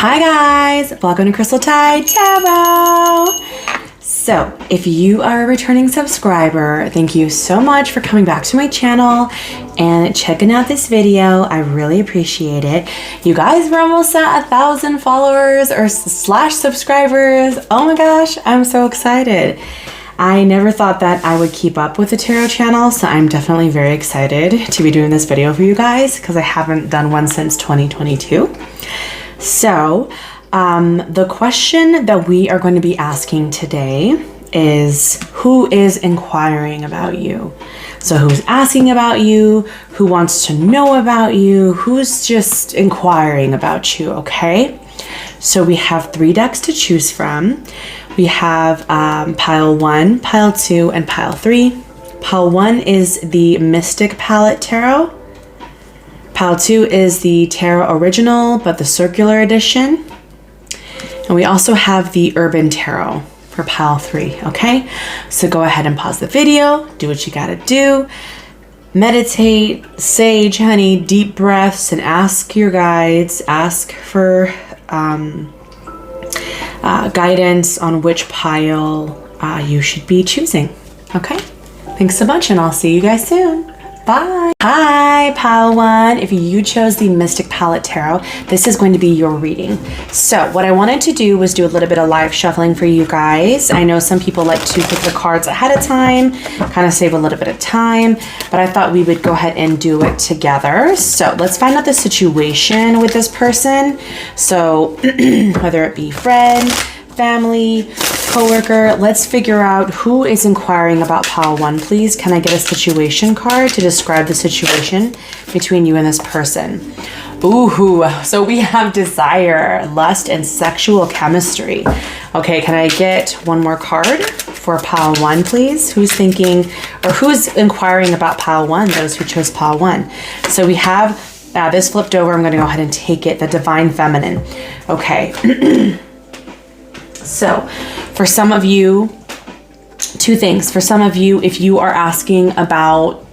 Hi guys, welcome to Crystal Tide Tarot. So if you are a returning subscriber, thank you so much for coming back to my channel and checking out this video. I really appreciate it. You guys were almost at 1,000 followers or slash subscribers. Oh my gosh, I'm so excited. I never thought that I would keep up with the tarot channel, so I'm definitely very excited to be doing this video for you guys because I haven't done one since 2022. So the question that we are going to be asking today is, who is inquiring about you? So who's asking about you? Who wants to know about you? Who's just inquiring about you, okay? So we have 3 decks to choose from. We have pile 1, pile 2, and pile 3. Pile 1 is the Mystic Palette Tarot. Pile 2 is the Tarot Original, but the circular edition. And we also have the Urban Tarot for pile 3, okay? So go ahead and pause the video, do what you gotta do. Meditate, sage, honey, deep breaths, and ask your guides, ask for guidance on which pile you should be choosing, okay? Thanks so much, and I'll see you guys soon. Bye. Hi, pile 1. If you chose the Mystic Palette Tarot, this is going to be your reading. So what I wanted to do was do a little bit of live shuffling for you guys. I know some people like to pick the cards ahead of time, kind of save a little bit of time, but I thought we would go ahead and do it together. So let's find out the situation with this person. So whether it be friend, family, coworker, let's figure out who is inquiring about pile 1, please. Can I get a situation card to describe the situation between you and this person? Ooh, so we have desire, lust, and sexual chemistry. Okay, can I get one more card for pile 1, please? Who's thinking, or who's inquiring about pile 1? Those who chose pile 1. So we have this flipped over. I'm going to go ahead and take it, the Divine Feminine. Okay. So for some of you, 2 things. For some of you, if you are asking about,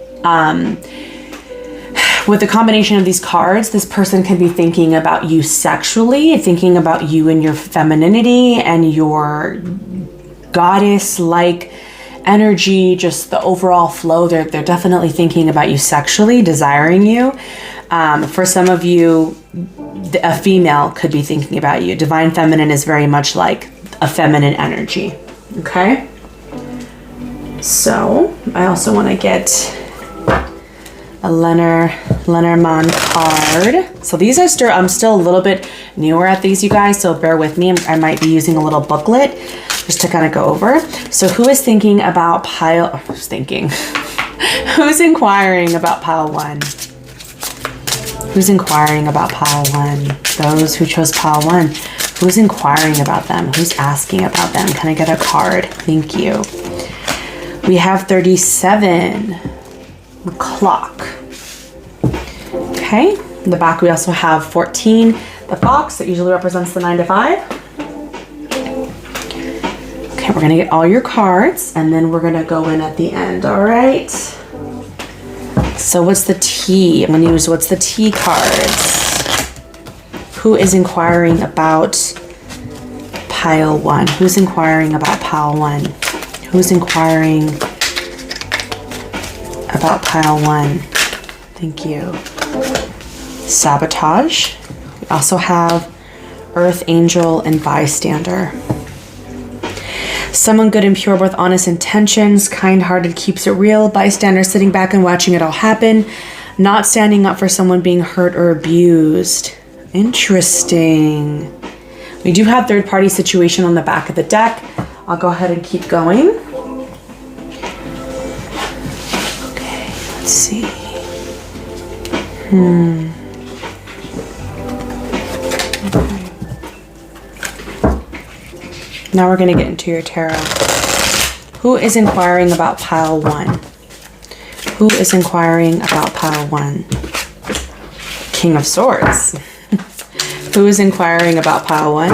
with the combination of these cards, this person can be thinking about you sexually, thinking about you and your femininity and your goddess-like energy, just the overall flow. They're definitely thinking about you sexually, desiring you. For some of you, a female could be thinking about you. Divine Feminine is very much like a feminine energy. Okay. So I also want to get a Lenormand card. So these are still, I'm still a little bit newer at these, you guys, so bear with me. I might be using a little booklet just to kind of go over. So who is thinking about who's inquiring about pile 1? Who's inquiring about pile 1? Those who chose pile 1. Who's inquiring about them? Who's asking about them? Can I get a card? Thank you. We have 37. The clock. Okay. In the back we also have 14. The fox, that usually represents the 9 to 5. Okay, we're going to get all your cards and then we're going to go in at the end. All right. So what's the T? I'm going to use what's the T cards. Who is inquiring about pile 1? Who's inquiring about pile 1? Who's inquiring about pile 1? Thank you. Sabotage. We also have Earth Angel and Bystander. Someone good and pure with honest intentions, kind-hearted, keeps it real. Bystander sitting back and watching it all happen. Not standing up for someone being hurt or abused. Interesting. We do have third-party situation on the back of the deck. I'll go ahead and keep going. Okay, let's see. Okay. Now we're going to get into your tarot. Who is inquiring about pile 1? Who is inquiring about pile 1? King of Swords. Who is inquiring about pile 1?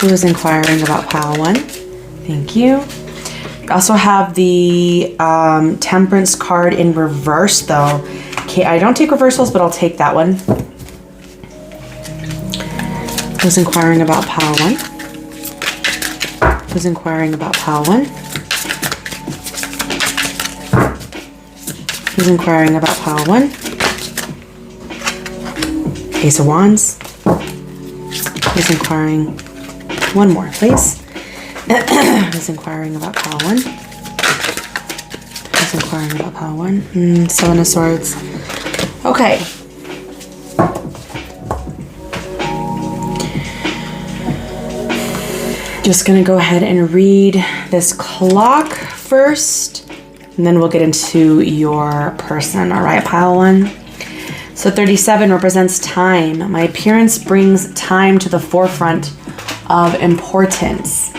Who is inquiring about pile 1? Thank you. We also have the Temperance card in reverse, though. Okay, I don't take reversals, but I'll take that one. Who's inquiring about pile 1? Who's inquiring about pile 1? Who's inquiring about pile 1? Ace of Wands. Who's inquiring? One more, please. Who's inquiring about pile 1? Who's inquiring about pile 1? Seven of Swords. Okay. Just gonna go ahead and read this clock first, and then we'll get into your person. All right, pile 1. So 37 represents time. My appearance brings time to the forefront of importance.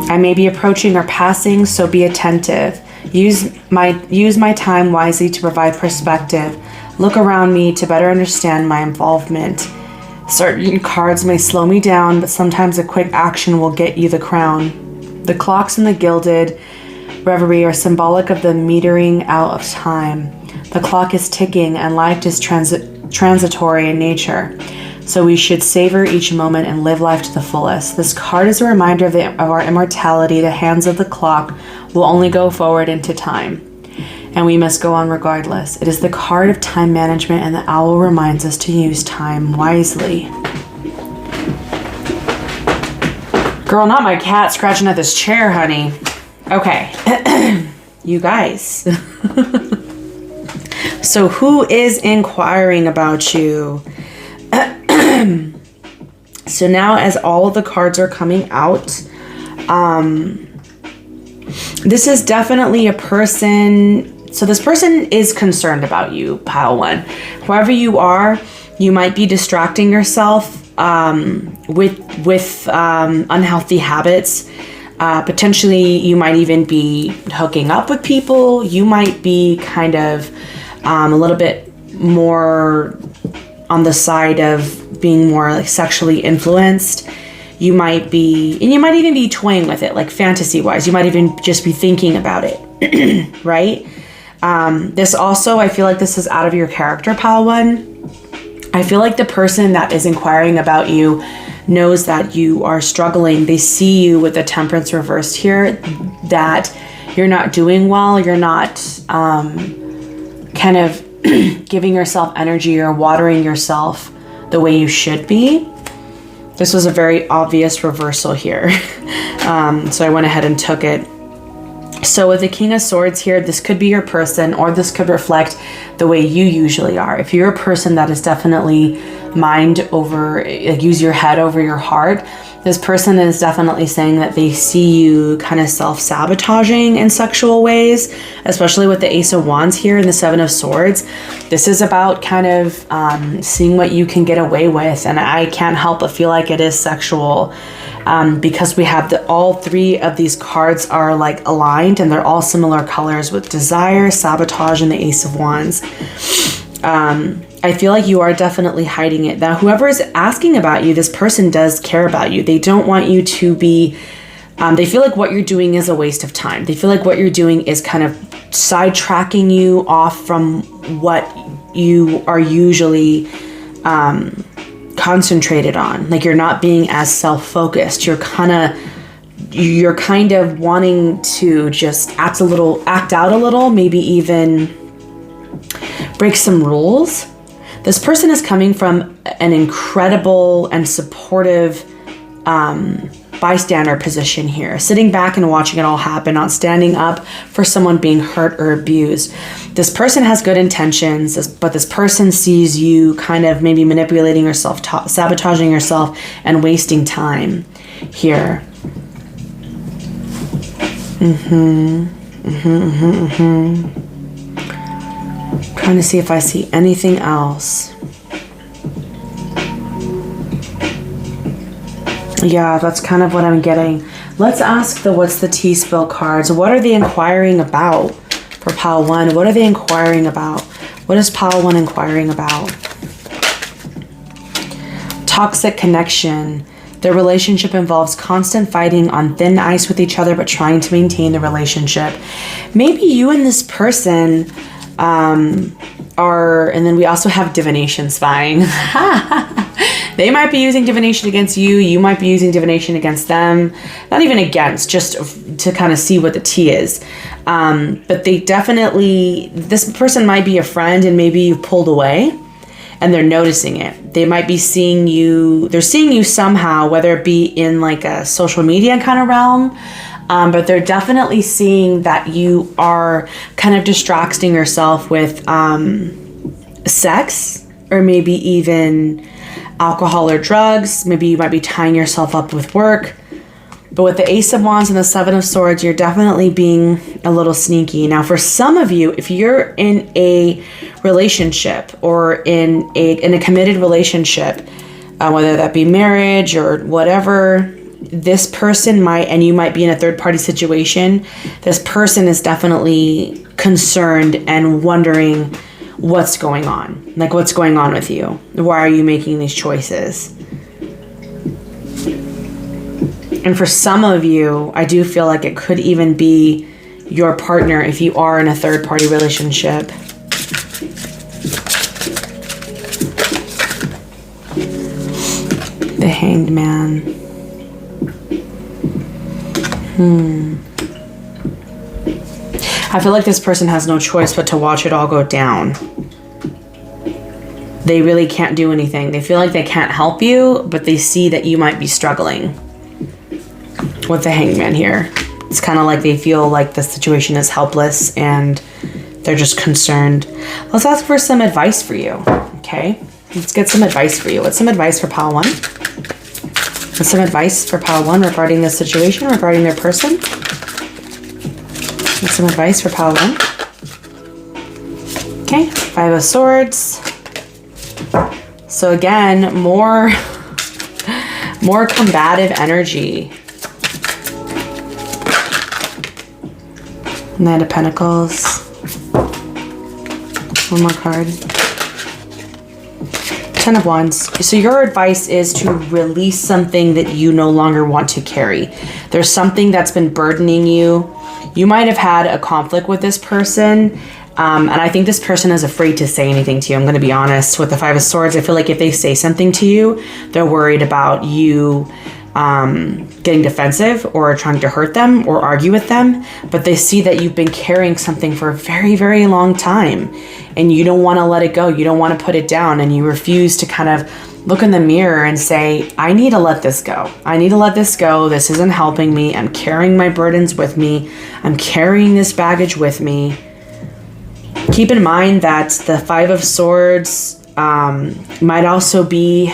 I may be approaching or passing, so be attentive. Use my time wisely to provide perspective. Look around me to better understand my involvement. Certain cards may slow me down, but sometimes a quick action will get you the crown. The clocks in the gilded reverie are symbolic of the metering out of time. The clock is ticking and life is transitory in nature. So we should savor each moment and live life to the fullest. This card is a reminder of our immortality. The hands of the clock will only go forward into time, and we must go on regardless. It is the card of time management, and the owl reminds us to use time wisely. Girl, not my cat scratching at this chair, honey. Okay. You guys. So who is inquiring about you? So now as all of the cards are coming out, this is definitely a person. So this person is concerned about you, pile 1. Whoever you are, you might be distracting yourself with unhealthy habits. Potentially, you might even be hooking up with people. You might be kind of a little bit more on the side of being more like sexually influenced. You might be, and you might even be toying with it, like fantasy wise. You might even just be thinking about it, right? This also, I feel like this is out of your character, pile 1. I feel like the person that is inquiring about you knows that you are struggling. They see you with the Temperance reversed here, that you're not doing well. You're not kind of giving yourself energy or watering yourself the way you should be. This was a very obvious reversal here. So I went ahead and took it. So with the King of Swords here, this could be your person, or this could reflect the way you usually are. If you're a person that is definitely mind over, like use your head over your heart, this person is definitely saying that they see you kind of self-sabotaging in sexual ways, especially with the Ace of Wands here and the Seven of Swords. This is about kind of seeing what you can get away with. And I can't help but feel like it is sexual because we have all 3 of these cards are like aligned, and they're all similar colors with desire, sabotage, and the Ace of Wands. I feel like you are definitely hiding it. Now, whoever is asking about you, this person does care about you. They don't want you to be, they feel like what you're doing is a waste of time. They feel like what you're doing is kind of sidetracking you off from what you are usually concentrated on. Like you're not being as self-focused. You're kind of wanting to just act out a little, maybe even break some rules. This person is coming from an incredible and supportive bystander position here, sitting back and watching it all happen, not standing up for someone being hurt or abused. This person has good intentions, but this person sees you kind of maybe manipulating yourself, sabotaging yourself, and wasting time here. Trying to see if I see anything else. Yeah, that's kind of what I'm getting. Let's ask the what's the tea spill cards. What are they inquiring about for pile 1? What are they inquiring about? What is pile 1 inquiring about? Toxic connection. Their relationship involves constant fighting on thin ice with each other, but trying to maintain the relationship. Maybe you and this person are, and then we also have divination spying. They might be using divination against you. You might be using divination against them. Not even against, just to kind of see what the tea is. But they definitely, this person might be a friend and maybe you've pulled away and they're noticing it. They might be seeing you, they're seeing you somehow, whether it be in like a social media kind of realm, but they're definitely seeing that you are kind of distracting yourself with sex, or maybe even alcohol or drugs. Maybe you might be tying yourself up with work. But with the Ace of Wands and the Seven of Swords, you're definitely being a little sneaky. Now, for some of you, if you're in a relationship or in a committed relationship, whether that be marriage or whatever, this person might, and you might be in a third-party situation, this person is definitely concerned and wondering what's going on. Like, what's going on with you? Why are you making these choices? And for some of you, I do feel like it could even be your partner if you are in a third-party relationship. The Hanged Man. I feel like this person has no choice but to watch it all go down. They really can't do anything. They feel like they can't help you, but they see that you might be struggling. With the Hanged Man here, it's kind of like they feel like the situation is helpless and they're just concerned. Let's ask for some advice for you, okay? Let's get some advice for you. What's some advice for pile 1? What's some advice for pile 1 regarding this situation, regarding their person? What's some advice for pile 1? Okay, 5 of Swords. So again, more combative energy. Knight of Pentacles. One more card. 10 of Wands. So your advice is to release something that you no longer want to carry. There's something that's been burdening you. You might have had a conflict with this person. And I think this person is afraid to say anything to you. I'm going to be honest. With the 5 of Swords, I feel like if they say something to you, they're worried about you getting defensive or trying to hurt them or argue with them. But they see that you've been carrying something for a very, very long time and you don't want to let it go. You don't want to put it down, and you refuse to kind of look in the mirror and say, I need to let this go. I need to let this go. This isn't helping me. I'm carrying my burdens with me. I'm carrying this baggage with me. Keep in mind that the 5 of Swords might also be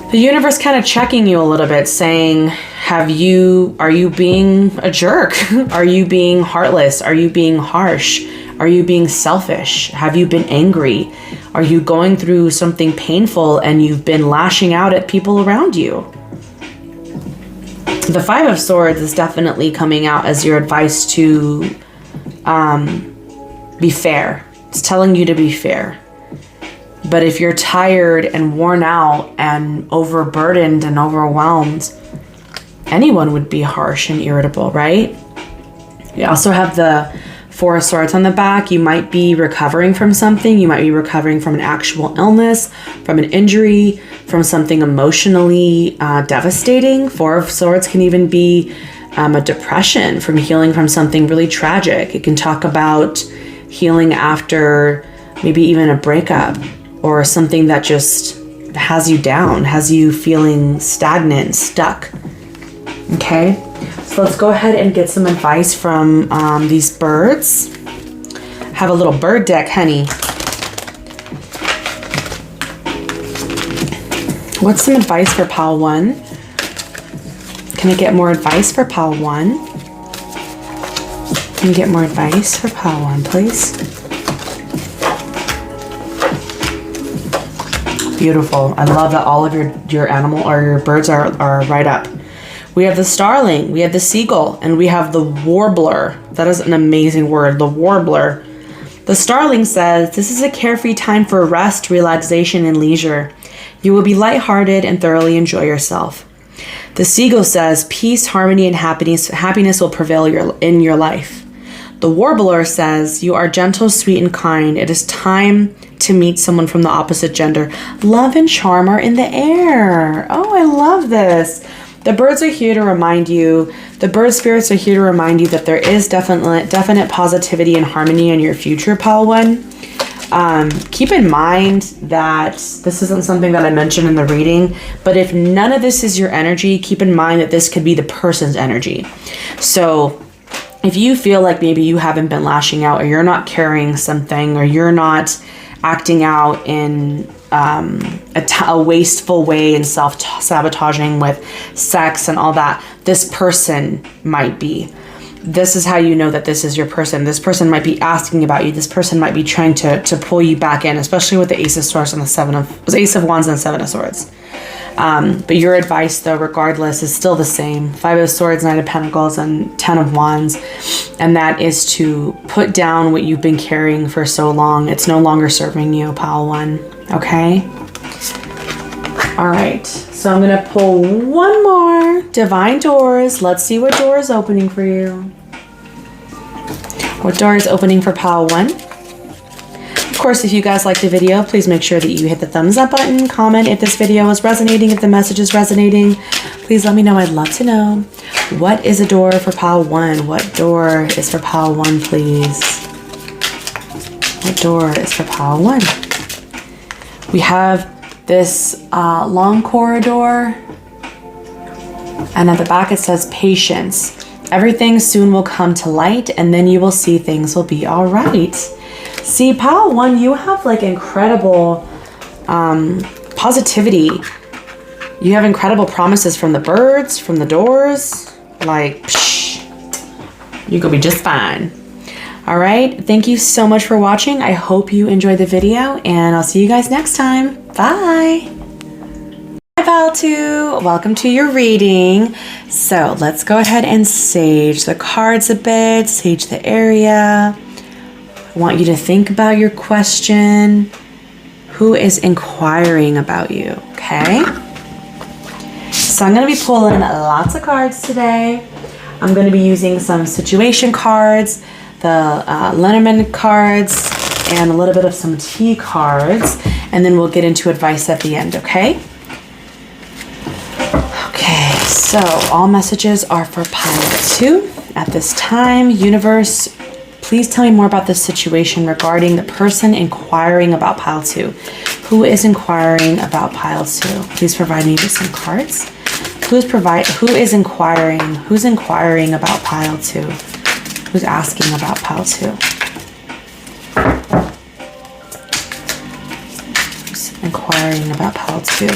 the universe kind of checking you a little bit, saying, are you being a jerk? Are you being heartless? Are you being harsh? Are you being selfish? Have you been angry? Are you going through something painful and you've been lashing out at people around you? The 5 of Swords is definitely coming out as your advice to be fair. It's telling you to be fair. But if you're tired and worn out and overburdened and overwhelmed, anyone would be harsh and irritable, right? You also have the 4 of Swords on the back. You might be recovering from something. You might be recovering from an actual illness, from an injury, from something emotionally devastating. 4 of Swords can even be a depression, from healing from something really tragic. It can talk about healing after maybe even a breakup or something that just has you down, has you feeling stagnant, stuck. Okay, so let's go ahead and get some advice from these birds. Have a little bird deck, honey. What's some advice for pile 1? Can I get more advice for pile 1? Can you get more advice for pile 1, please? Beautiful. I love that all of your animal or your birds are right up. We have the starling, we have the seagull, and we have the warbler. That is an amazing word, the warbler. The starling says, this is a carefree time for rest, relaxation, and leisure. You will be lighthearted and thoroughly enjoy yourself. The seagull says, peace, harmony, and happiness will prevail in your life. The warbler says, you are gentle, sweet, and kind. It is time to meet someone from the opposite gender. Love and charm are in the air. Oh, I love this. The birds are here to remind you, the bird spirits are here to remind you that there is definite positivity and harmony in your future, Pile 1. Keep in mind that this isn't something that I mentioned in the reading, but if none of this is your energy, keep in mind that this could be the person's energy. So if you feel like maybe you haven't been lashing out, or you're not carrying something, or you're not acting out in a wasteful way and self-sabotaging with sex and all that, this person might be. This is how you know that this is your person. This person might be asking about you. This person might be trying to pull you back in, especially with the Ace of Swords and the Ace of Wands and 7 of Swords. But your advice, though, regardless, is still the same. 5 of Swords, 9 of Pentacles, and 10 of Wands. And that is to put down what you've been carrying for so long. It's no longer serving you, Pile 1. Okay? All right. So I'm going to pull one more. Divine Doors. Let's see what door is opening for you. What door is opening for Pile 1? Of course, if you guys liked the video, please make sure that you hit the thumbs up button, comment if this video is resonating, if the message is resonating. Please let me know. I'd love to know. What is a door for Pile 1? What door is for Pile 1, please? What door is for Pile 1? We have this long corridor, and at the back it says patience. Everything soon will come to light, and then you will see things will be all right. See, Pile 1, you have like incredible positivity. You have incredible promises from the birds, from the doors. Like, psh, you're gonna be just fine. All right, thank you so much for watching. I hope you enjoyed the video, and I'll see you guys next time. Bye. Hi, Pile 2. Welcome to your reading. So let's go ahead and sage the cards a bit, sage the area. I want you to think about your question. Who is inquiring about you? Okay. So I'm going to be pulling lots of cards today. I'm going to be using some situation cards, the Lenormand cards, and a little bit of some tea cards, and then we'll get into advice at the end, okay? Okay, so all messages are for Pile 2 at this time. Universe, please tell me more about this situation regarding the person inquiring about Pile 2. Who is inquiring about Pile 2? Please provide me with some cards. Who is inquiring? Who's inquiring about Pile 2? Who's asking about Pile 2? Who's inquiring about Pile 2?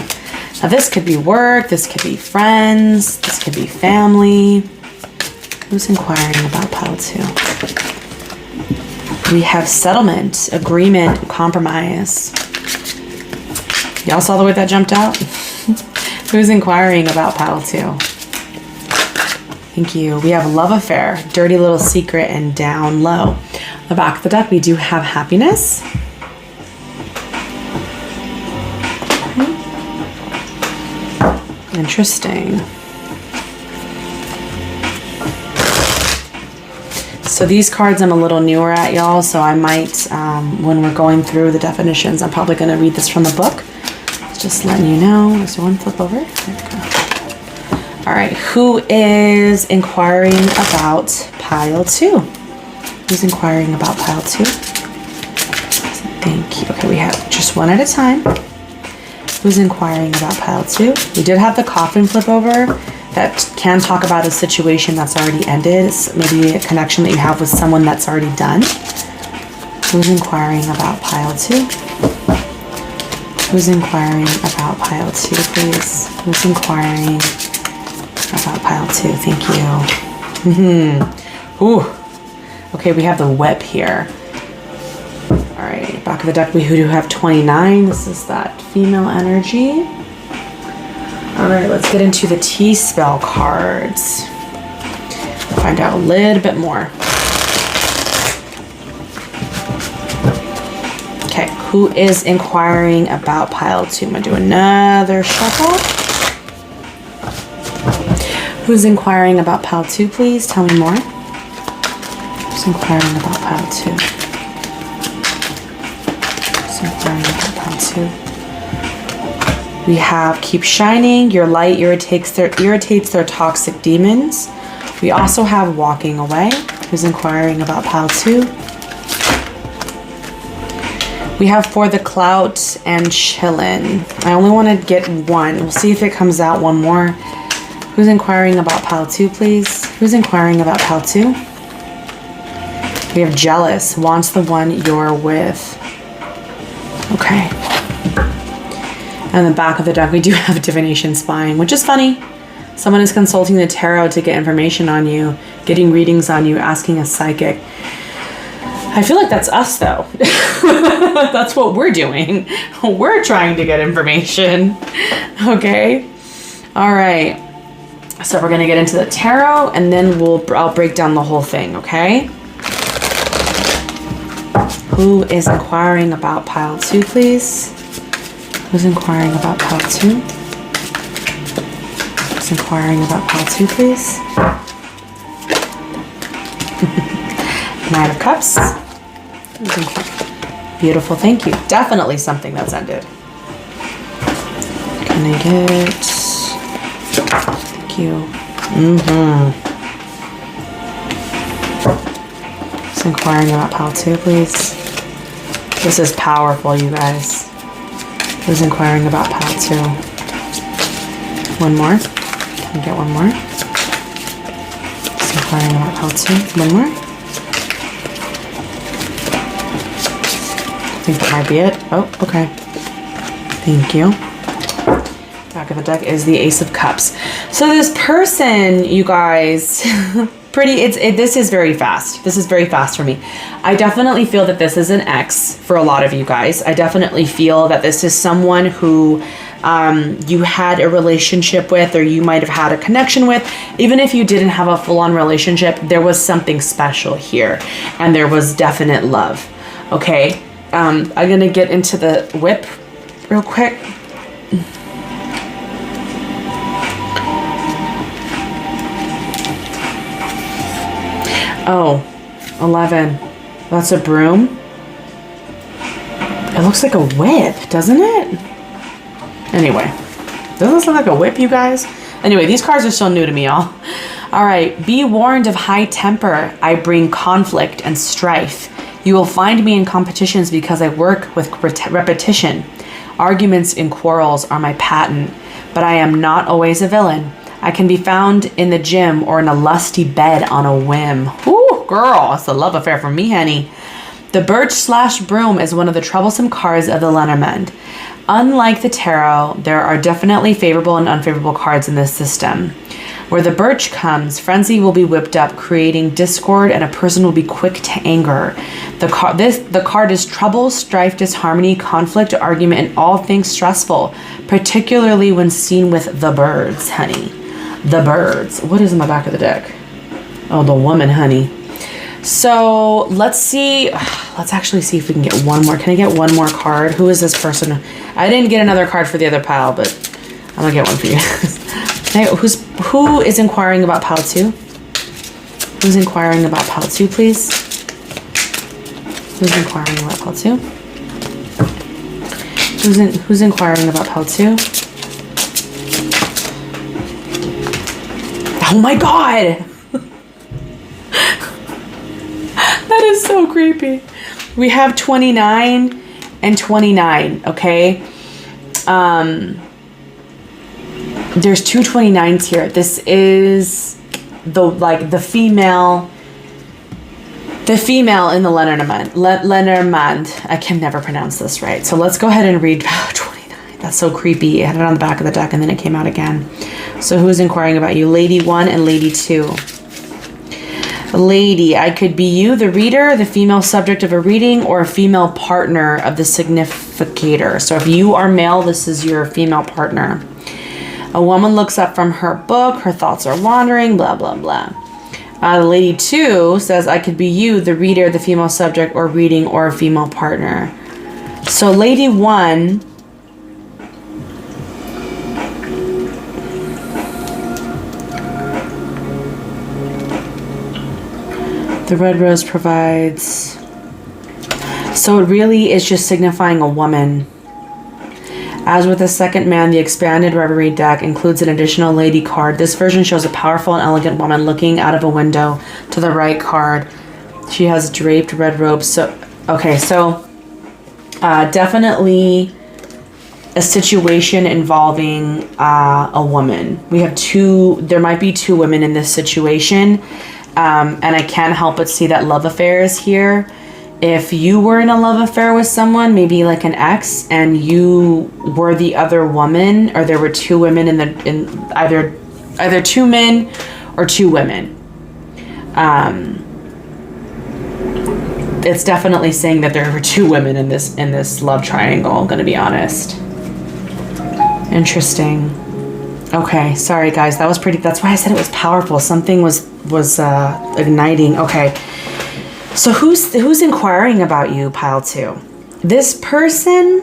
Now this could be work, this could be friends, this could be family. Who's inquiring about Pile 2? We have settlement, agreement, compromise. Y'all saw the way that jumped out? Who's inquiring about Pile 2? Thank you. We have love affair, dirty little secret, and down low. On the back of the deck, we do have happiness. Okay. Interesting. So these cards I'm a little newer at, y'all, so I might, when we're going through the definitions, I'm probably going to read this from the book. Just letting you know. Is there one flip over? There we go. All right, who is inquiring about Pile 2? Who's inquiring about Pile 2? Thank you. Okay, we have just one at a time. Who's inquiring about Pile 2? We did have the coffin flip over. That can talk about a situation that's already ended. It's maybe a connection that you have with someone that's already done. Who's inquiring about Pile 2? Who's inquiring about Pile 2, please? Who's inquiring about Pile 2? Thank you. Ooh. Okay, we have the whip here. All right, back of the deck, we do have 29. This is that female energy. All right, let's get into the T-spell cards. Find out a little bit more. Okay, who is inquiring about Pile 2? I'm gonna do another shuffle. Who's inquiring about Pile 2, please? Tell me more. Who's inquiring about pile 2? Who's inquiring about pile 2? We have keep shining. Your light irritates their toxic demons. We also have walking away. Who's inquiring about pile 2? We have for the clout and chillin'. I only want to get one. We'll see if it comes out one more. Who's inquiring about pile 2, please? Who's inquiring about pile 2? We have jealous. Wants the one you're with. Okay. And the back of the deck, we do have divination spying, which is funny. Someone is consulting the tarot to get information on you, getting readings on you, asking a psychic. I feel like that's us, though. That's what we're doing. We're trying to get information. Okay. All right. So we're going to get into the tarot, and then I'll break down the whole thing, okay? Who is inquiring about pile 2, please? Who's inquiring about pile 2? Who's inquiring about pile 2, please? Knight of Cups. Beautiful, thank you. Definitely something that's ended. Can I get... Thank you. Who's inquiring about pile 2, please? This is powerful, you guys. Who's inquiring about pile 2? One more. Can we get one more? Who's inquiring about pile 2? One more. I think that might be it. Oh, okay. Thank you. Back of the deck is the Ace of Cups. So this person, you guys, this is very fast. This is very fast for me. I definitely feel that this is an ex for a lot of you guys. I definitely feel that this is someone who you had a relationship with, or you might have had a connection with. Even if you didn't have a full-on relationship, there was something special here, and there was definite love. Okay, I'm gonna get into the whip real quick. Oh, 11. That's a broom. It looks like a whip, doesn't it? Anyway, doesn't this look like a whip, you guys? Anyway, these cards are still new to me, y'all. All right, be warned of high temper. I bring conflict and strife. You will find me in competitions because I work with repetition. Arguments and quarrels are my patent, but I am not always a villain. I can be found in the gym or in a lusty bed on a whim. Ooh, girl, it's a love affair for me, honey. The birch/broom is one of the troublesome cards of the Lenormand. Unlike the tarot, there are definitely favorable and unfavorable cards in this system. Where the birch comes, frenzy will be whipped up, creating discord, and a person will be quick to anger. The card is trouble, strife, disharmony, conflict, argument, and all things stressful, particularly when seen with the birds, honey. The birds. What is in the back of the deck? Oh, the woman, honey. So let's see. Let's actually see if we can get one more. Can I get one more card? Who is this person? I didn't get another card for the other pile, but I'm gonna get one for you. Who is inquiring about pile 2? Who's inquiring about pile 2, please? Who's inquiring about pile 2? Who's inquiring about pile 2? Oh my god! That is so creepy. We have 29 and 29, okay? There's two 29s here. This is the female in the Lenormand. I can never pronounce this right. So let's go ahead and read 29. That's so creepy. I had it on the back of the deck and then it came out again. So who's inquiring about you? Lady 1 and Lady 2. Lady, I could be you, the reader, the female subject of a reading, or a female partner of the significator. So if you are male, this is your female partner. A woman looks up from her book, her thoughts are wandering, blah, blah, blah. Lady 2 says, I could be you, the reader, the female subject, or reading, or a female partner. So Lady 1... The red rose provides... So it really is just signifying a woman. As with the second man, the expanded Reverie deck includes an additional lady card. This version shows a powerful and elegant woman looking out of a window to the right card. She has draped red robes. So, okay, so definitely a situation involving a woman. We have there might be two women in this situation. And I can't help but see that love affair is here. If you were in a love affair with someone, maybe like an ex, and you were the other woman, or there were two women in either two men or two women, it's definitely saying that there were two women in this love triangle. I'm gonna be honest. Interesting. Okay, sorry guys, that was pretty. That's why I said it was powerful. Something was igniting. Okay. So who's inquiring about you, pile 2? This person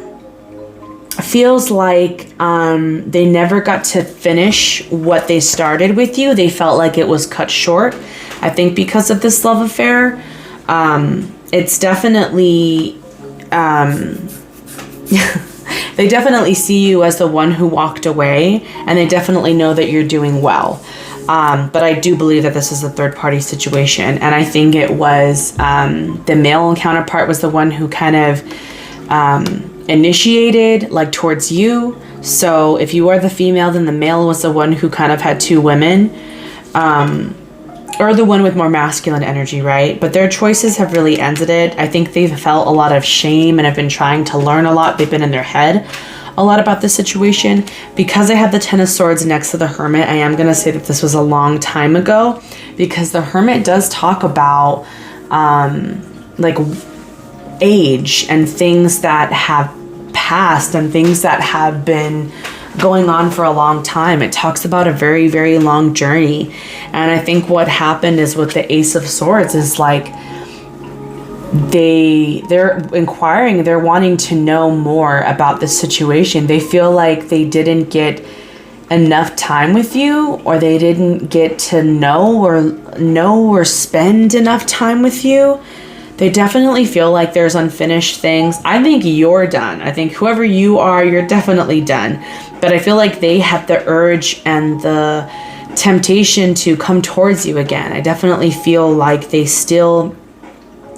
feels like they never got to finish what they started with you. They felt like it was cut short. I think because of this love affair. It's definitely... they definitely see you as the one who walked away, and they definitely know that you're doing well. But I do believe that this is a third-party situation, and I think it was the male counterpart was the one who kind of initiated, like, towards you. So if you are the female, then the male was the one who kind of had two women, or the one with more masculine energy, right? But their choices have really ended it. I think they've felt a lot of shame and have been trying to learn a lot. They've been in their head a lot about this situation. Because I have the Ten of Swords next to the Hermit, I am going to say that this was a long time ago, because the Hermit does talk about like age and things that have passed and things that have been going on for a long time. It talks about a very, very long journey. And I think what happened is with the Ace of Swords is like they're inquiring, they're wanting to know more about the situation. They feel like they didn't get enough time with you, or they didn't get to know or spend enough time with you. They definitely feel like there's unfinished things. I think you're done. I think whoever you are, you're definitely done. But I feel like they have the urge and the temptation to come towards you again. I definitely feel like they still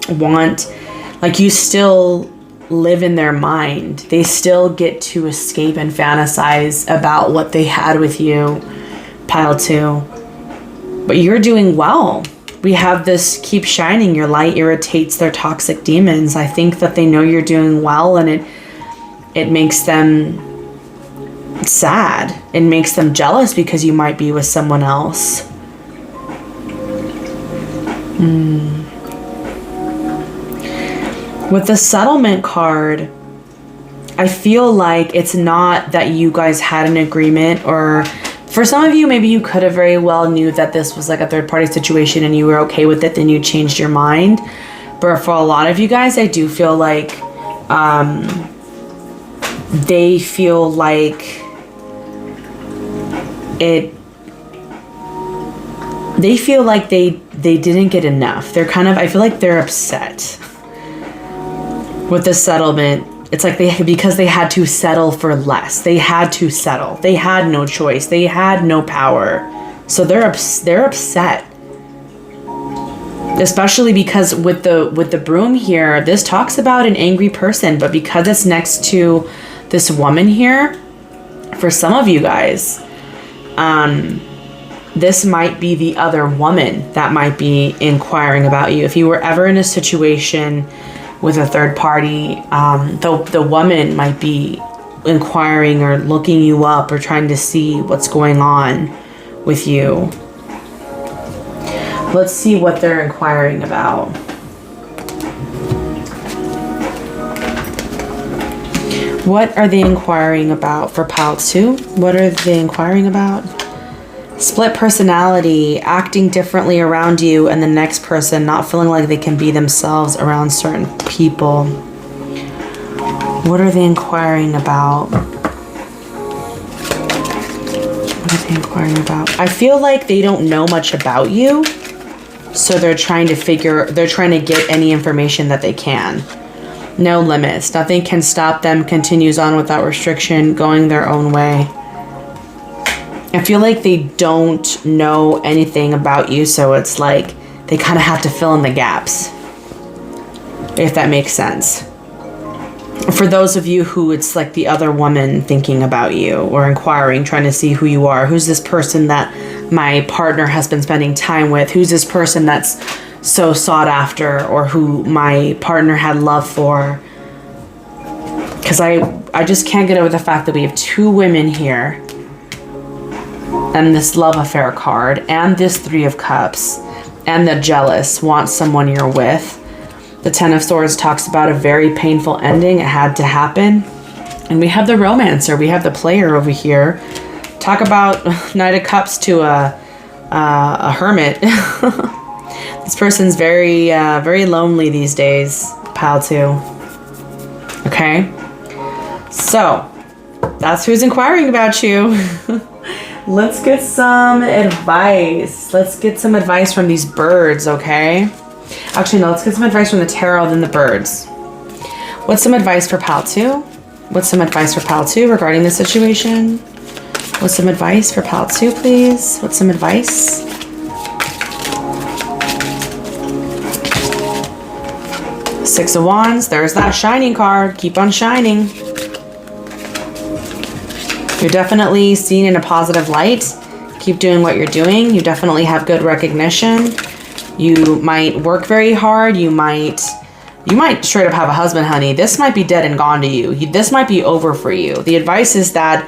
want, like you still live in their mind. They still get to escape and fantasize about what they had with you, pile 2. But you're doing well. We have this keep shining. Your light irritates their toxic demons. I think that they know you're doing well, and it makes them sad. It makes them jealous because you might be with someone else. With the settlement card, I feel like it's not that you guys had an agreement, or for some of you, maybe you could have very well knew that this was like a third party situation and you were okay with it, then you changed your mind. But for a lot of you guys, I do feel like they feel like they feel like they didn't get enough. They're kind of, I feel like they're upset with the settlement. It's like because they had to settle for less. They had to settle. They had no choice. They had no power. So they're upset. Especially because with the broom here, this talks about an angry person, but because it's next to this woman here, for some of you guys, this might be the other woman that might be inquiring about you. If you were ever in a situation with a third party, the woman might be inquiring or looking you up or trying to see what's going on with you. Let's see what they're inquiring about. What are they inquiring about for pile 2? What are they inquiring about? Split personality, acting differently around you and the next person, not feeling like they can be themselves around certain people. What are they inquiring about? What are they inquiring about? I feel like they don't know much about you. So they're trying to get any information that they can. No limits. Nothing can stop them. Continues on without restriction, going their own way. I feel like they don't know anything about you, so it's like they kind of have to fill in the gaps, if that makes sense. For those of you who it's like the other woman thinking about you or inquiring, trying to see who you are. Who's this person that my partner has been spending time with? Who's this person that's so sought after, or who my partner had love for? Because I just can't get over the fact that we have two women here, and this love affair card, and this Three of Cups, and the jealous want someone you're with. The Ten of Swords talks about a very painful ending. It had to happen. And we have the romancer. We have the player over here. Talk about Knight of Cups to a hermit. This person's very, very lonely these days, pile two. Okay? So, that's who's inquiring about you. Let's get some advice. Let's get some advice from these birds, okay? Actually, no, let's get some advice from the tarot, then the birds. What's some advice for pile two? What's some advice for pile two regarding the situation? What's some advice for pile two, please? What's some advice? Six of Wands. There's that shining card. Keep on shining. You're definitely seen in a positive light. Keep doing what you're doing. You definitely have good recognition. You might work very hard. You might straight up have a husband, honey. This might be dead and gone to you. This might be over for you. The advice is that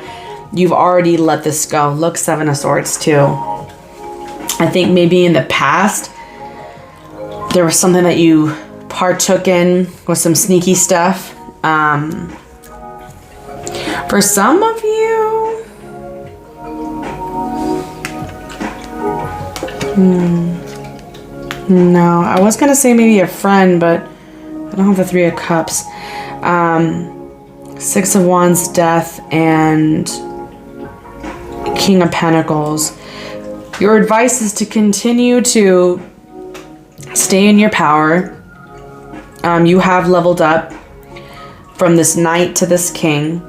you've already let this go. Look, Seven of Swords too. I think maybe in the past, there was something that you partook in with some sneaky stuff. For some of you, no, I was going to say maybe a friend, but I don't have the Three of Cups. Six of Wands, Death, and King of Pentacles. Your advice is to continue to stay in your power. You have leveled up from this Knight to this King.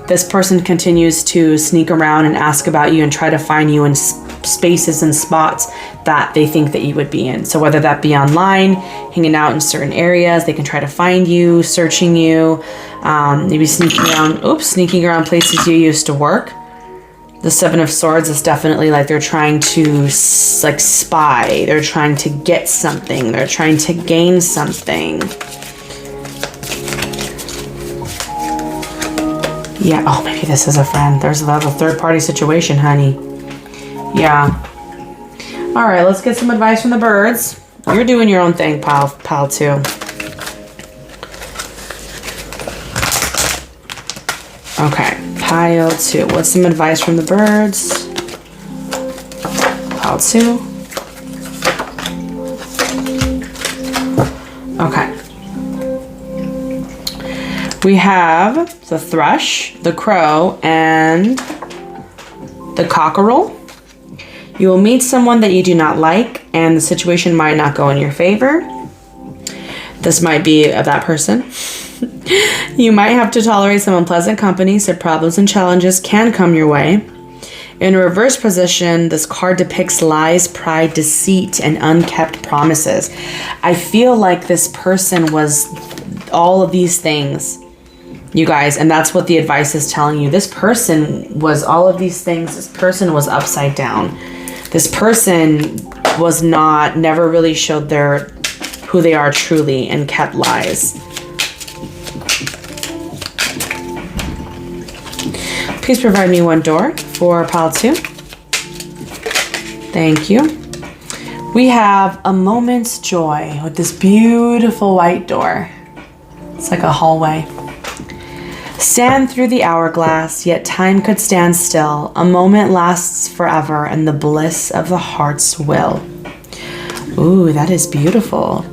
This person continues to sneak around and ask about you and try to find you in spaces and spots that they think that you would be in. So whether that be online, hanging out in certain areas, they can try to find you, searching you, maybe sneaking around places you used to work. The Seven of Swords is definitely like they're trying to like spy. They're trying to get something. They're trying to gain something. Yeah, oh, maybe this is a friend. There's a third party situation, honey. Yeah. All right, let's get some advice from the birds. You're doing your own thing, pile two. Okay, pile two. What's some advice from the birds? Pile two. Okay. We have the thrush, the crow, and the cockerel. You will meet someone that you do not like, and the situation might not go in your favor. This might be of that person. You might have to tolerate some unpleasant company, so problems and challenges can come your way. In a reverse position, this card depicts lies, pride, deceit, and unkept promises. I feel like this person was all of these things, you guys, and that's what the advice is telling you. This person was all of these things. This person was upside down. This person was never really showed who they are truly and kept lies. Please provide me one door for pile two. Thank you. We have a moment's joy with this beautiful white door. It's like a hallway. Stand through the hourglass, yet time could stand still. A moment lasts forever, and the bliss of the heart's will. Ooh, that is beautiful.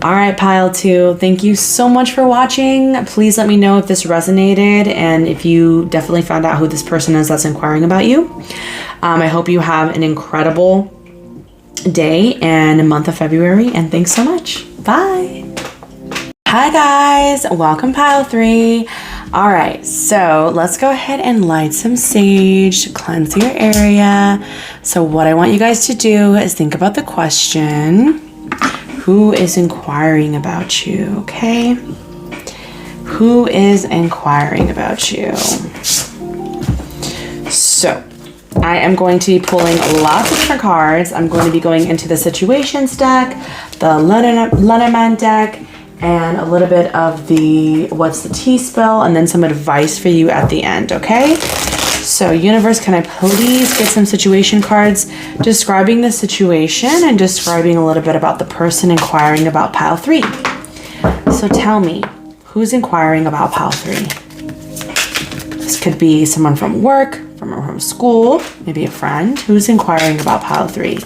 All right, pile two, thank you so much for watching. Please let me know if this resonated and if you definitely found out who this person is that's inquiring about you. I hope you have an incredible day and month of February, and thanks so much. Bye. Hi guys, welcome pile 3. All right, so let's go ahead and light some sage to cleanse your area. So what I want you guys to do is think about the question, who is inquiring about you, okay? Who is inquiring about you? So I am going to be pulling lots of different cards. I'm going to be going into the situations deck, the Lenormand deck, and a little bit of the what's the tea spell, and then some advice for you at the end, okay? So universe, can I please get some situation cards describing the situation and describing a little bit about the person inquiring about pile 3? So tell me, who's inquiring about pile 3? This could be someone from work, from school, maybe a friend. Who's inquiring about pile 3?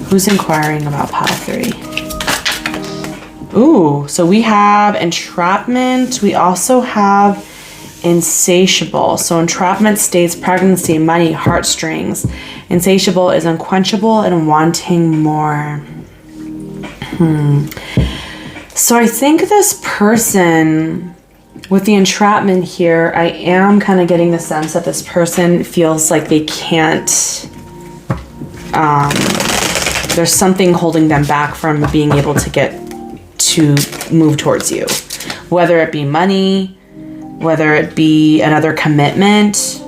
Who's inquiring about pile 3? Ooh, so we have entrapment. We also have insatiable. So entrapment states pregnancy, money, heartstrings. Insatiable is unquenchable and wanting more. So I think this person with the entrapment here, I am kind of getting the sense that this person feels like they can't, there's something holding them back from being able to get to move towards you, whether it be money, whether it be another commitment,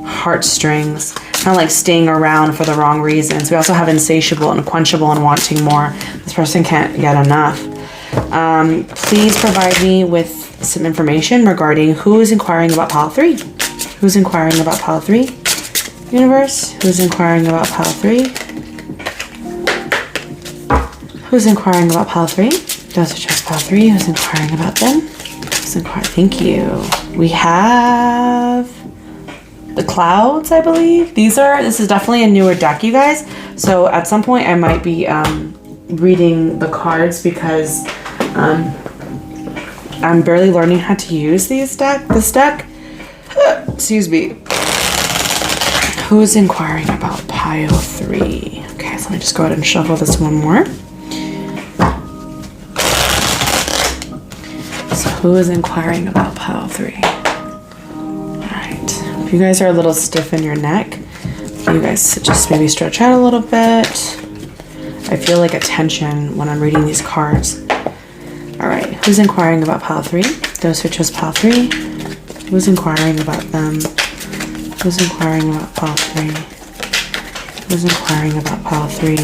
heartstrings, kind of like staying around for the wrong reasons. We also have insatiable, unquenchable, and wanting more. This person can't get enough. Please provide me with some information regarding who is inquiring about pile 3. Who's inquiring about pile 3? Universe, who's inquiring about pile 3? Who's inquiring about pile 3? Those are just pile 3. Who's inquiring about them? Who's inquiring? Thank you. We have the clouds, I believe. This is definitely a newer deck, you guys. So at some point I might be reading the cards because I'm barely learning how to use this deck. Excuse me. Who's inquiring about pile 3? Okay, so let me just go ahead and shuffle this one more. So who is inquiring about pile 3? Alright. If you guys are a little stiff in your neck, you guys just maybe stretch out a little bit. I feel like a tension when I'm reading these cards. Alright, who's inquiring about pile 3? Those who chose pile 3. Who's inquiring about them? Who's inquiring about pile 3? Who's inquiring about pile 3?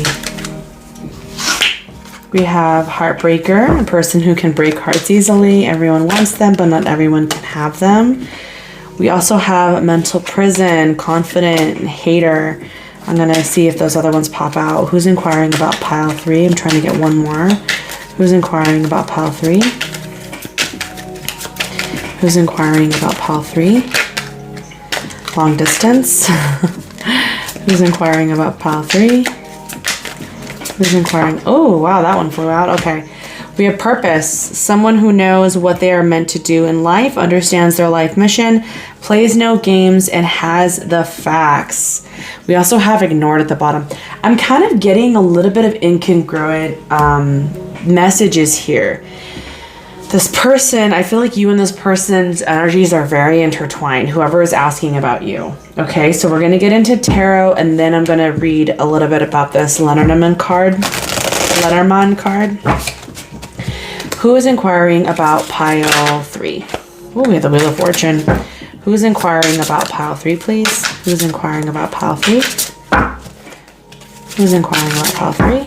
We have Heartbreaker, a person who can break hearts easily. Everyone wants them, but not everyone can have them. We also have Mental Prison, Confident, Hater. I'm going to see if those other ones pop out. Who's inquiring about pile 3? I'm trying to get one more. Who's inquiring about pile 3? Who's inquiring about pile 3? Long distance. Who's inquiring about pile 3? Who's inquiring? Oh, wow, that one flew out. Okay. We have purpose. Someone who knows what they are meant to do in life, understands their life mission, plays no games, and has the facts. We also have ignored at the bottom. I'm kind of getting a little bit of incongruent messages here. This person, I feel like you and this person's energies are very intertwined, whoever is asking about you. Okay, so we're going to get into tarot, and then I'm going to read a little bit about this Lenormand card. Who is inquiring about pile 3? Oh, we have the Wheel of Fortune. Who's inquiring about pile 3, please? Who's inquiring about pile 3? Who's inquiring about pile 3?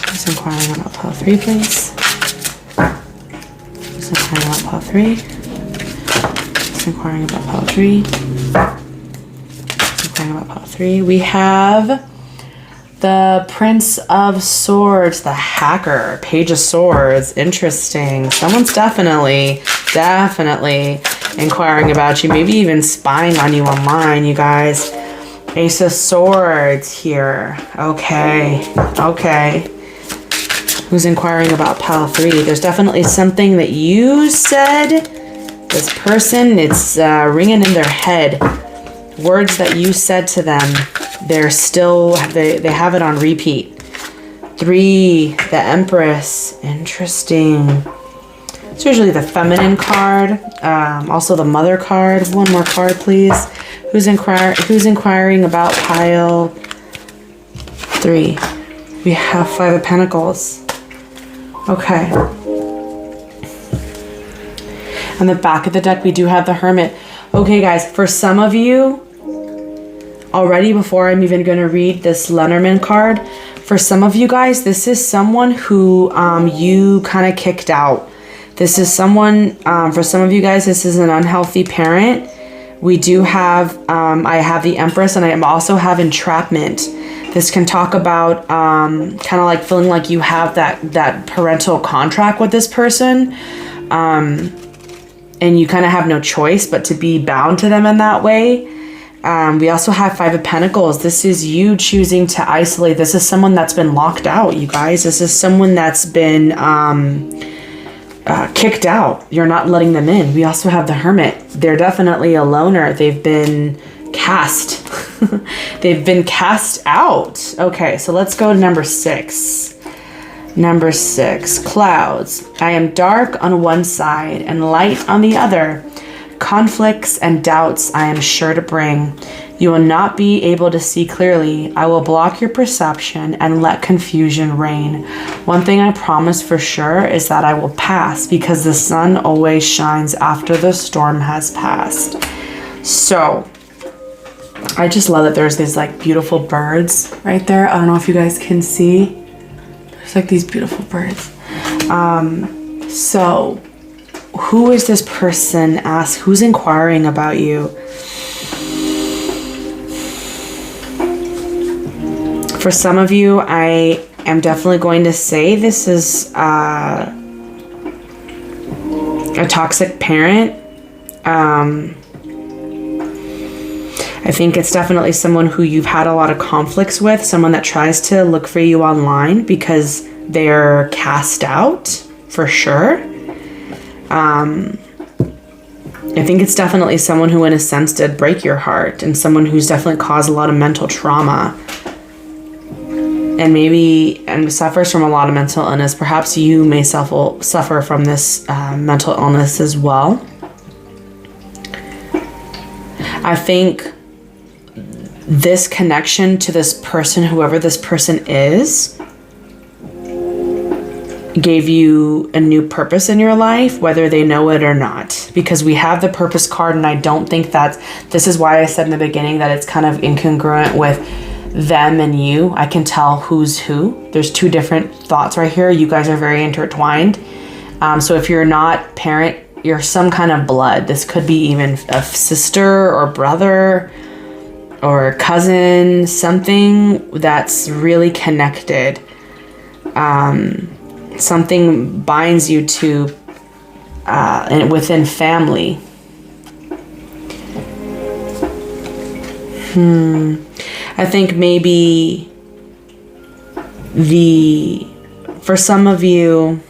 Who's inquiring about pile 3, please? Who's inquiring about pile 3? Who's inquiring about pile 3? Who's inquiring about pile 3? We have the Prince of Swords, the Hacker, Page of Swords. Interesting. Someone's definitely inquiring about you, maybe even spying on you online, you guys. Ace of Swords here. Okay. Who's inquiring about pile 3? There's definitely something that you said. This person, it's ringing in their head. Words that you said to them They're still, they have it on repeat. 3, the Empress. Interesting. It's usually the feminine card. Also the Mother card. One more card, please. Who's inquiring about pile 3? We have 5 of Pentacles. Okay. On the back of the deck, we do have the Hermit. Okay, guys, for some of you, already before I'm even going to read this Lenormand card, for some of you guys, this is someone who you kind of kicked out. This is someone, for some of you guys, this is an unhealthy parent. We do have, I have the Empress, and I also have entrapment. This can talk about kind of like feeling like you have that parental contract with this person. And you kind of have no choice but to be bound to them in that way. We also have 5 of Pentacles. This is you choosing to isolate. This is someone that's been locked out, you guys. This is someone that's been kicked out. You're not letting them in. We also have the Hermit. They're definitely a loner. They've been cast. They've been cast out. Okay, so let's go to number 6. Number 6, clouds. I am dark on one side and light on the other. Conflicts and doubts I am sure to bring. You will not be able to see clearly. I will block your perception and let confusion reign. One thing I promise for sure is that I will pass, because the sun always shines after the storm has passed. So, I just love that there's these like beautiful birds right there. I don't know if you guys can see. There's like these beautiful birds. So, who is this person? Who's inquiring about you? For some of you, I am definitely going to say this is a toxic parent. I think it's definitely someone who you've had a lot of conflicts with, someone that tries to look for you online because they're cast out, for sure. I think it's definitely someone who in a sense did break your heart, and someone who's definitely caused a lot of mental trauma. And suffers from a lot of mental illness. Perhaps you may suffer from this mental illness as well. I think this connection to this person, whoever this person is, gave you a new purpose in your life, whether they know it or not. Because we have the purpose card, and I don't think this is why I said in the beginning that it's kind of incongruent with them and you. I can tell who's who. There's 2 different thoughts right here. You guys are very intertwined. So if you're not parent, you're some kind of blood. This could be even a sister or brother or cousin, something that's really connected. Something binds you to and within family. I think maybe for some of you,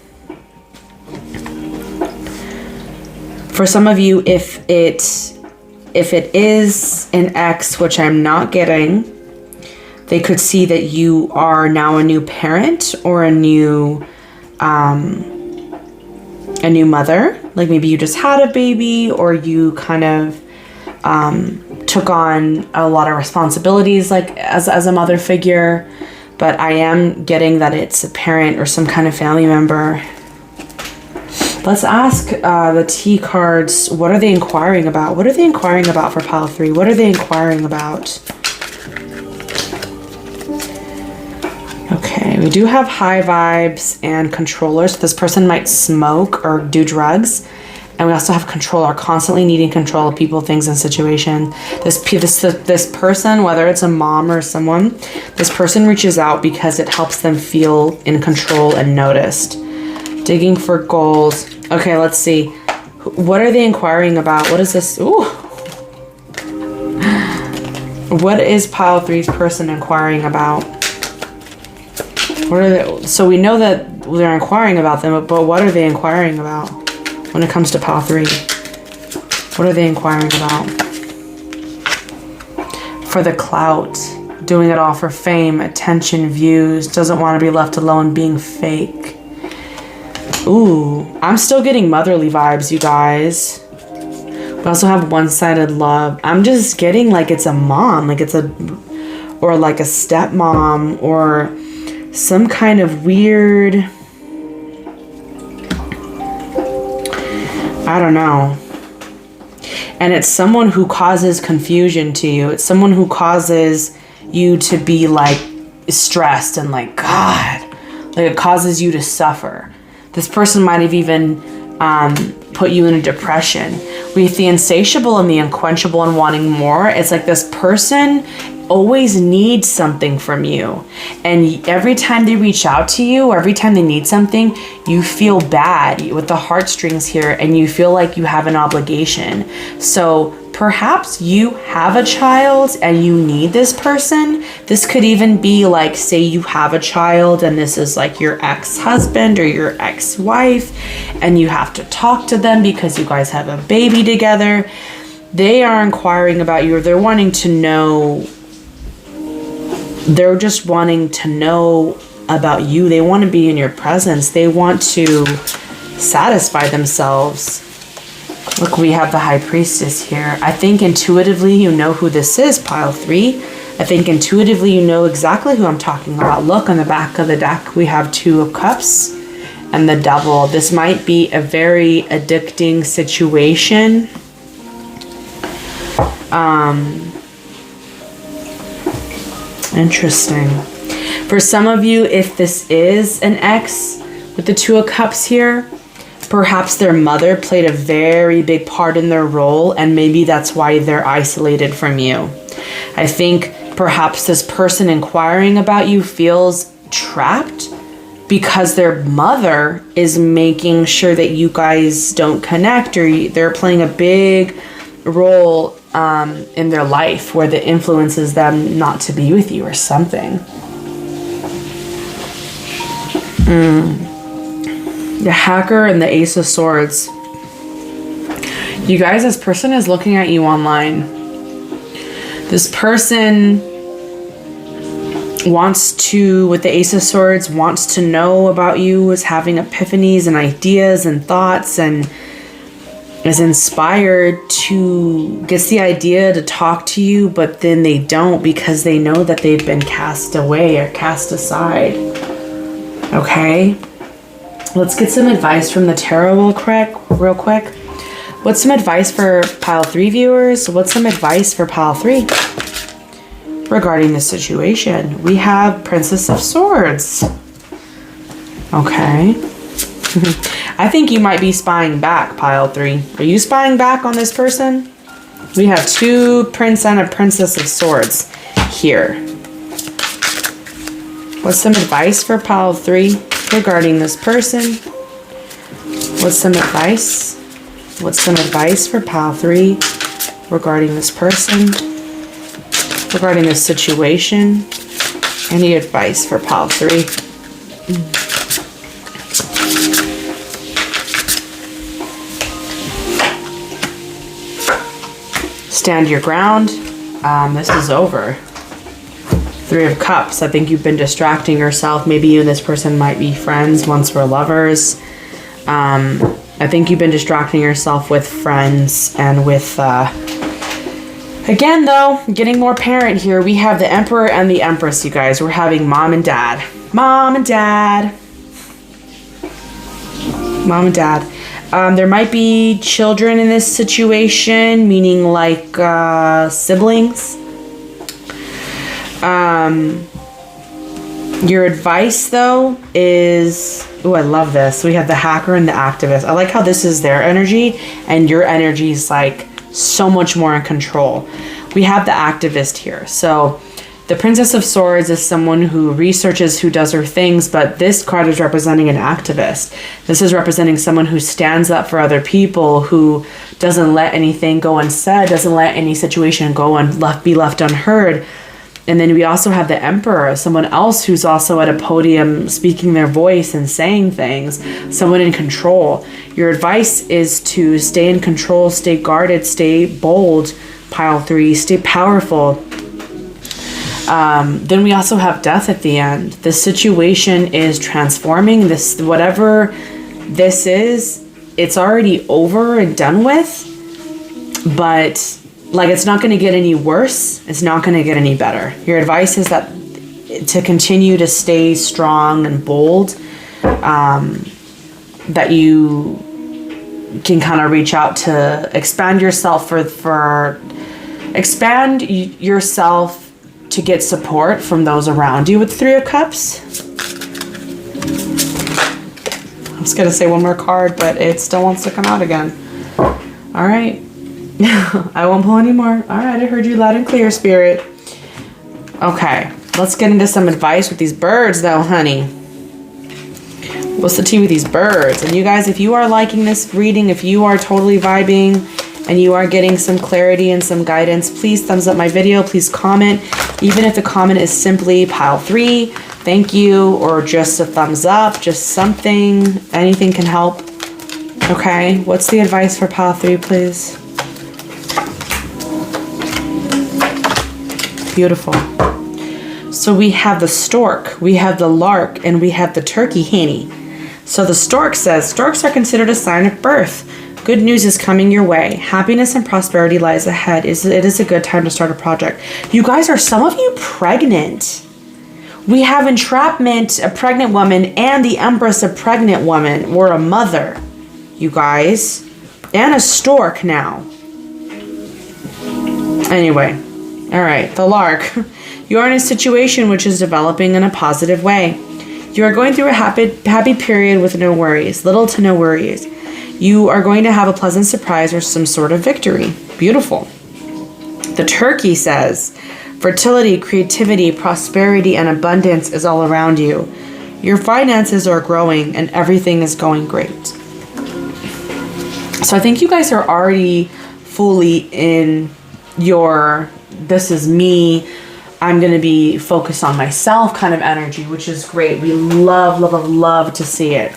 if it is an ex, which I'm not getting, they could see that you are now a new parent or a new mother. Like maybe you just had a baby, or you kind of took on a lot of responsibilities like as a mother figure. But I am getting that it's a parent or some kind of family member. Let's ask the T cards, what are they inquiring about? What are they inquiring about for pile 3? What are they inquiring about? Okay, we do have high vibes and controllers. This person might smoke or do drugs. And we also have controller, constantly needing control of people, things, and situation. This person, whether it's a mom or someone, this person reaches out because it helps them feel in control and noticed. Digging for gold. Okay, let's see. What are they inquiring about? What is this? Ooh. What is pile 3's person inquiring about? What are they? So we know that they're inquiring about them, but what are they inquiring about when it comes to pile 3? What are they inquiring about? For the clout. Doing it all for fame, attention, views. Doesn't want to be left alone, being fake. Ooh, I'm still getting motherly vibes, you guys. We also have one-sided love. I'm just getting like it's a mom, like it's a, or like a stepmom, or some kind of weird, I don't know. And it's someone who causes confusion to you. It's someone who causes you to be like stressed and like, God, like it causes you to suffer. This person might have even put you in a depression. With the insatiable and the unquenchable and wanting more, it's like this person always needs something from you. And every time they reach out to you, or every time they need something, you feel bad with the heartstrings here, and you feel like you have an obligation. So perhaps you have a child and you need this person. This could even be like, say you have a child and this is like your ex-husband or your ex-wife, and you have to talk to them because you guys have a baby together. They are inquiring about you, or they're wanting to know. They're just wanting to know about you. They want to be in your presence. They want to satisfy themselves. Look, we have the High Priestess here. I think intuitively you know who this is, pile 3. I think intuitively you know exactly who I'm talking about. Look, on the back of the deck, we have 2 of Cups and the Devil. This might be a very addicting situation. Interesting. For some of you, if this is an ex with the 2 of Cups here, perhaps their mother played a very big part in their role, and maybe that's why they're isolated from you. I think perhaps this person inquiring about you feels trapped because their mother is making sure that you guys don't connect, or they're playing a big role in their life where that influences them not to be with you or something. The Hacker and the Ace of Swords. You guys, this person is looking at you online. This person wants to, with the Ace of Swords, wants to know about you, is having epiphanies and ideas and thoughts, and is inspired to, gets the idea to talk to you, but then they don't because they know that they've been cast away or cast aside. Okay? Let's get some advice from the tarot real quick. What's some advice for pile 3 viewers? What's some advice for pile 3 regarding this situation? We have Princess of Swords. Okay. I think you might be spying back, pile 3. Are you spying back on this person? We have 2 Prince and a Princess of Swords here. What's some advice for pile 3 regarding this person? What's some advice? What's some advice for pile 3 regarding this person? Regarding this situation? Any advice for pile 3? Stand your ground. This is over. 3 of Cups. I think you've been distracting yourself. Maybe you and this person might be friends. Once were lovers. I think you've been distracting yourself with friends and with... Again, though, getting more parent here. We have the Emperor and the Empress, you guys. We're having mom and dad. Mom and dad. Mom and dad. There might be children in this situation, meaning like siblings. Your advice, though, is... Oh, I love this. We have the Hacker and the Activist. I like how this is their energy, and your energy is like so much more in control. We have the Activist here. So the Princess of Swords is someone who researches, who does her things, but this card is representing an activist. This is representing someone who stands up for other people, who doesn't let anything go unsaid, doesn't let any situation go and be left unheard. And then we also have the Emperor, someone else who's also at a podium speaking their voice and saying things, someone in control. Your advice is to stay in control, stay guarded, stay bold, pile 3, stay powerful. Then we also have death at the end. The situation is transforming. This, whatever this is, it's already over and done with. But like, it's not going to get any worse. It's not going to get any better. Your advice is that to continue to stay strong and bold, that you can kind of reach out to expand yourself expand yourself to get support from those around you with the Three of Cups. I was going to say one more card, but it still wants to come out again. All right. I won't pull anymore. All right. I heard you loud and clear, Spirit. Okay. Let's get into some advice with these birds, though, honey. What's the tea with these birds? And you guys, if you are liking this reading, if you are totally vibing and you are getting some clarity and some guidance, please thumbs up my video. Please comment. Even if the comment is simply pile 3, thank you, or just a thumbs up, just something, anything can help. Okay, what's the advice for pile 3, please? Beautiful. So we have the stork, we have the lark, and we have the turkey henny. So the stork says, storks are considered a sign of birth. Good news is coming your way. Happiness and prosperity lies ahead. It is a good time to start a project. You guys, are some of you pregnant? We have entrapment, a pregnant woman, and the empress, a pregnant woman, or a mother, you guys. And a stork now. Anyway, all right, the lark. You are in a situation which is developing in a positive way. You are going through a happy period with no worries, little to no worries. You are going to have a pleasant surprise or some sort of victory. Beautiful. The turkey says, fertility, creativity, prosperity, and abundance is all around you. Your finances are growing and everything is going great. So I think you guys are already fully in your, this is me, I'm going to be focused on myself kind of energy, which is great. We love, love, love, love to see it.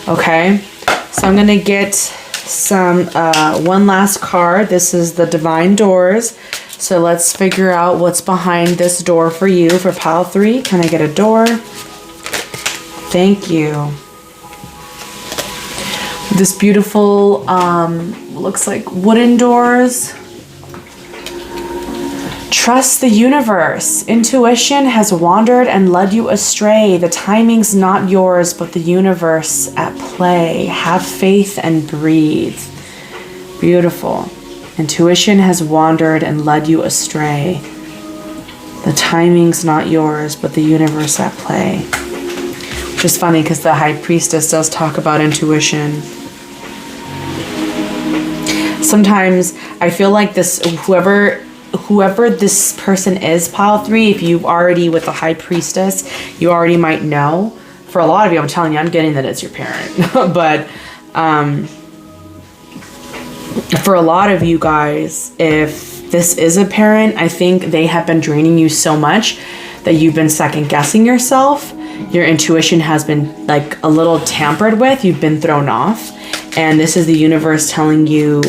Okay. So I'm going to get some, one last card. This is the Divine Doors. So let's figure out what's behind this door for you for pile 3. Can I get a door? Thank you. This beautiful, looks like wooden doors. Trust the universe. Intuition has wandered and led you astray. The timing's not yours, but the universe at play. Have faith and breathe. Beautiful. Intuition has wandered and led you astray. The timing's not yours, but the universe at play. Which is funny because the High Priestess does talk about intuition. Sometimes I feel like this, whoever this person is, pile 3, if you've already with the High Priestess, you already might know. For a lot of you, I'm telling you, I'm getting that it's your parent. But for a lot of you guys, if this is a parent, I think they have been draining you so much that you've been second guessing yourself. Your intuition has been like a little tampered with. You've been thrown off. And this is the universe telling you,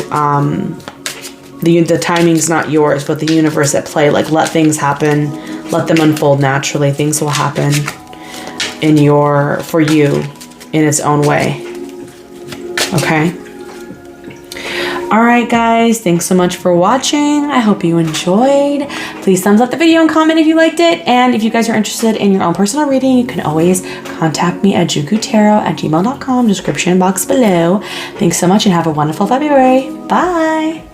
the timing's not yours, but the universe at play. Like, let things happen. Let them unfold naturally. Things will happen for you in its own way. Okay? All right, guys. Thanks so much for watching. I hope you enjoyed. Please thumbs up the video and comment if you liked it. And if you guys are interested in your own personal reading, you can always contact me at jukutarot@gmail.com. Description box below. Thanks so much and have a wonderful February. Bye.